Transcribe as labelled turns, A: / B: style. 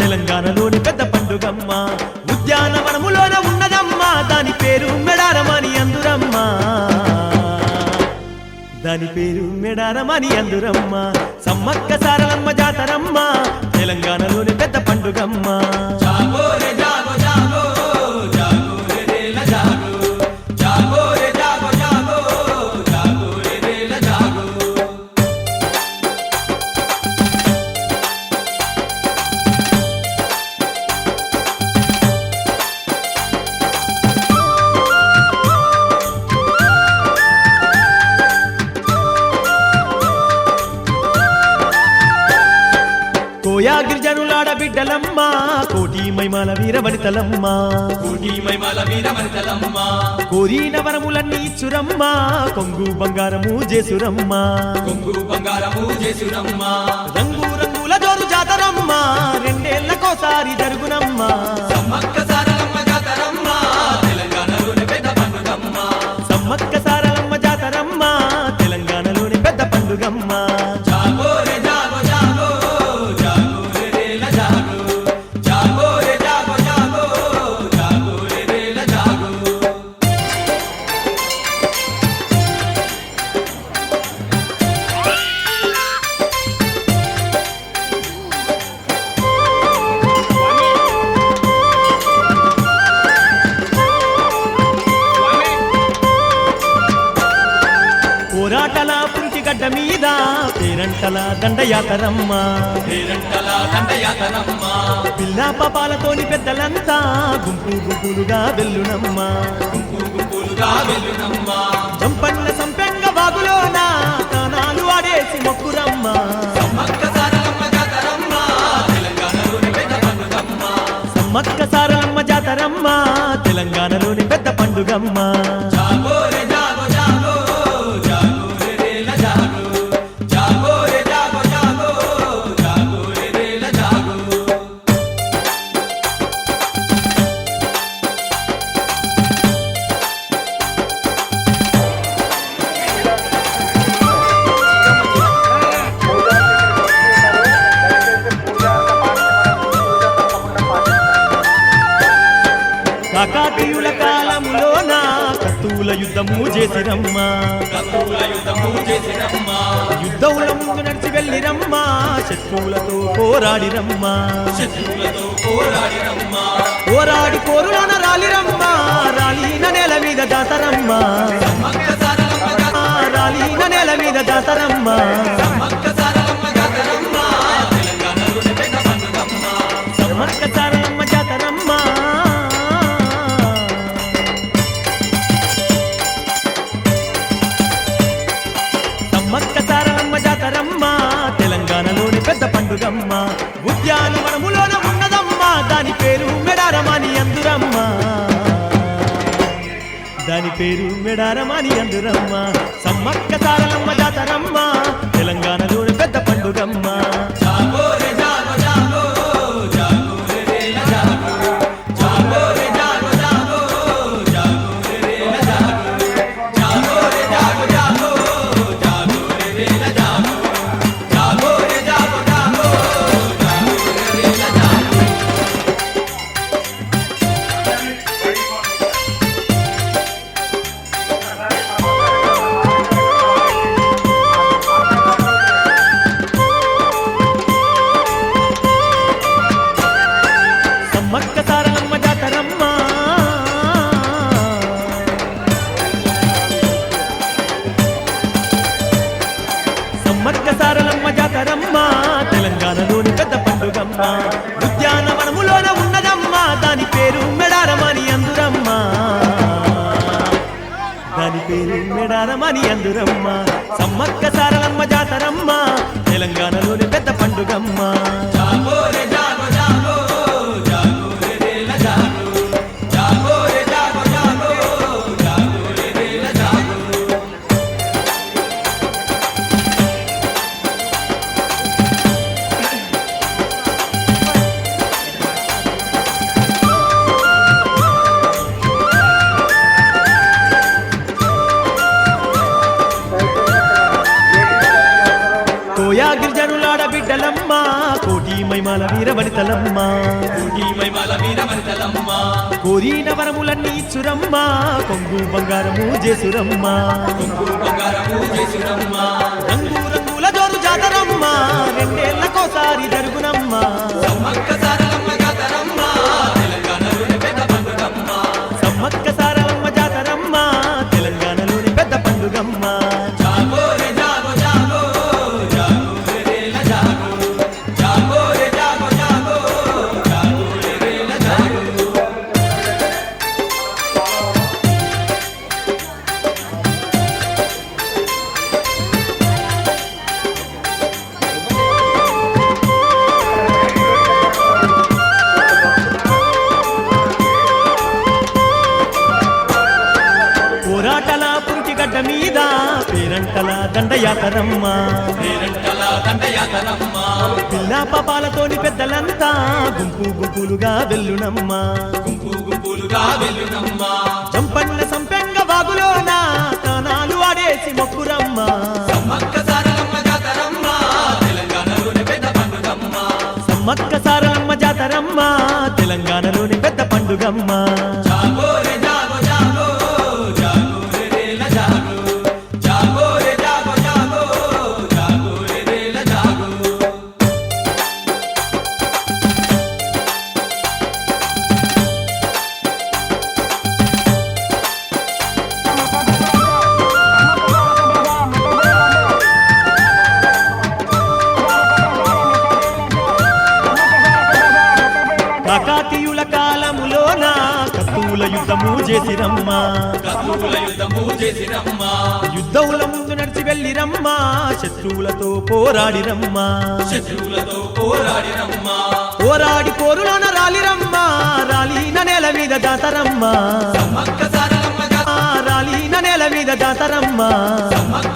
A: తెలంగాణలోని పెద్ద పండుగమ్మ ఉద్యానవనములోన ఉన్నదమ్మా దాని పేరు మెడారమని అందురమ్మా దాని పేరు మెడారమని అందురమ్మ సమ్మక్క సారలమ్మ జాతరమ్మ తెలంగాణలోని పెద్ద పండుగమ్మ కోయా గిరిజనులాడ బిడ్డలమ్మ కోటి మైమాల వీరవనితలమ్మ కోరిన వరములన్నీ ఇచ్చురమ్మ కొంగు బంగారము జేసురమ్మ రంగు రంగుల జోరు జాతరమ్మ రెండేళ్లకోసారి జరుగునమ్మ సమ్మక్క సారలమ్మ జాతరమ్మ తెలంగాణలోని పెద్ద పండుగమ్మ పోరాటల పురిటిగడ్డ మీద పేరంటల దండయాతరమ్మ పిల్ల పాపాలతోని పెద్దలంతా గుంపు గుంపులుగా వెల్లునమ్మ జంపన్న సంపెంగ బాగులోన తానాలు ఆడేసి మొక్కురమ్మ సమ్మక్క సారలమ్మ జాతరమ్మ తెలంగాణలోని పెద్ద పండుగమ్మ కాకాతీయుల కాలములోన కత్తుల యుద్ధము చేసిరమ్మ యుద్ధముల ముందు నడిచి వెళ్ళిరమ్మ శత్రువులతో పోరాడిరమ్మ పోరాడి పోరులోన రాలిరమ్మ రాలిన నేల మీద జాతరమ్మ రాలిన నేల మీద జాతరమ్మ సమ్మక్క సారలమ్మ జాతరమ్మ తెలంగాణలోని పెద్ద పండుగమ్మ ఉద్యానవనములోన ఉన్నదమ్మ దాని పేరు మెడారమని అందురమ్మ సమ్మక్క సారలమ్మ జాతరమ్మ తెలంగాణలోని పెద్ద పండుగమ్మ తెలంగాణలోని పెద్ద పండుగమ్మ ఉద్యానవనములోన ఉన్నదమ్మ దాని పేరు మెడారమని అందురమ్మ సమ్మక్క సారలమ్మ జాతరమ్మ తెలంగాణలోని పెద్ద పండుగమ్మ కోయా గిరిజనులాడ బిడ్డలమ్మ కోటి మైమాల వీరవనితలమ్మ
B: మైమాల వీరవనితలమ్మ
A: కోరిన వరములన్నీ ఇచ్చురమ్మ కొంగు బంగారము చేసురమ్మ రంగు రంగుల జోరు జాతరమ్మ రెండేళ్లకోసారి జరుగునమ్మ
B: సమ్మక్క సారలమ్మ జాతరమ్మ తెలంగాణలోని పెద్ద పండుగమ్మ
A: సమ్మక్క సారలమ్మ జాతరమ్మ తెలంగాణలోని పెద్ద పండుగమ్మ
B: జాగో రే జాగో జాగో జాగో రే రేల జాగో జాగో రే జాగో జాగో జాగో రే రేల జాగో
A: పోరాటల పురిటిగడ్డ మీద పేరంటల దండయాతరమ్మ
B: పేరంటల దండయాతరమ్మ
A: పిల్ల పాపాలతోని పెద్దలంతా గుంపు గుంపులుగా వెల్లునమ్మ
B: గుంపు గుంపులుగా వెల్లునమ్మ
A: చంపన్న సంపెంగ బాగులోన తానాలు ఆడేసి మొక్కురమ్మ
B: సమ్మక్క సారలమ్మ జాతరమ్మ తెలంగాణలోని పెద్ద పండుగమ్మ
A: సమ్మక్క సారలమ్మ జాతరమ్మ తెలంగాణలోని పెద్ద పండుగమ్మ
B: జాగో రే జాగో జాగో జాగో రే రేల జాగో జాగో రే జాగో జాగో జాగో రే రేల జాగో
A: కాకాతీయుల కాలములోన కత్తుల యుద్ధము చేసిరమ్మ
B: కత్తుల యుద్ధము చేసిరమ్మ
A: యుద్ధముల ముందు నడిచి వెళ్ళిరమ్మ శత్రువులతో పోరాడిరమ్మ
B: శత్రువులతో పోరాడిరమ్మ
A: పోరాడి పోరులోన రాలిరమ్మ రాలిన నేల మీద జాతరమ్మ
B: సమ్మక్క సారలమ్మ జాతరమ్మ
A: రాలిన నేల మీద జాతరమ్మ
B: సమ్మక్క